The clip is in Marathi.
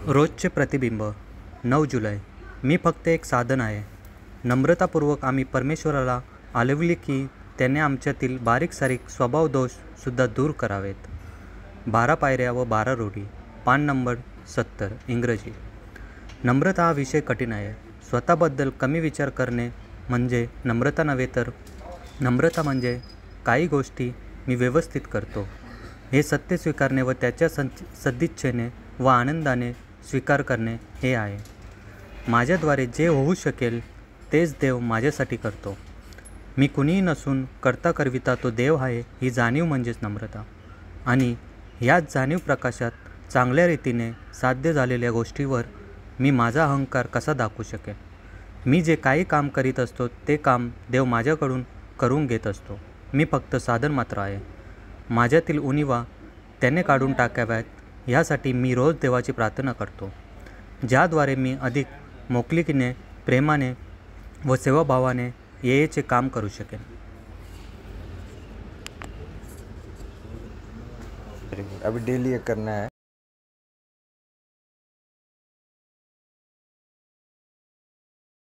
रोजचे प्रतिबिंब 9 जुलै. मी फक्त एक साधन आहे. नम्रतापूर्वक आम्ही परमेश्वराला आलवली की त्याने आमच्यातील बारीक-सारीक स्वभावदोषसुद्धा दूर करावेत. 12 पायऱ्या व 12 रूढी. पान नंबर 70. इंग्रजी. नम्रता हा विषय कठीण आहे. स्वतःबद्दल कमी विचार करणे म्हणजे नम्रता नव्हे, तर नम्रता म्हणजे काही गोष्टी मी व्यवस्थित करतो हे सत्य स्वीकारणे व त्याच्या सदिच्छेने व आनंदाने स्वीकार करणे हे आहे. माझ्याद्वारे जे होऊ शकेल तेच देव माझ्यासाठी करतो. मी कुणीही नसून करता करविता तो देव आहे ही जाणीव म्हणजेच नम्रता. आणि ह्याच जाणीव प्रकाशात चांगल्या रीतीने साध्य झालेल्या गोष्टीवर मी माझा अहंकार कसा दाखवू शकेल. मी जे काही काम करीत असतो ते काम देव माझ्याकडून करून घेत असतो. मी फक्त साधन मात्र आहे. माझ्यातील उणिवा त्याने काढून टाकाव्यात ह्यासाठी मी रोज देवाची प्रार्थना करतो, ज्याद्वारे मी अधिक मोकळीकीने, प्रेमाने व सेवाभावाने येयेचे काम करू शकेन. अभी डेली ये करना है।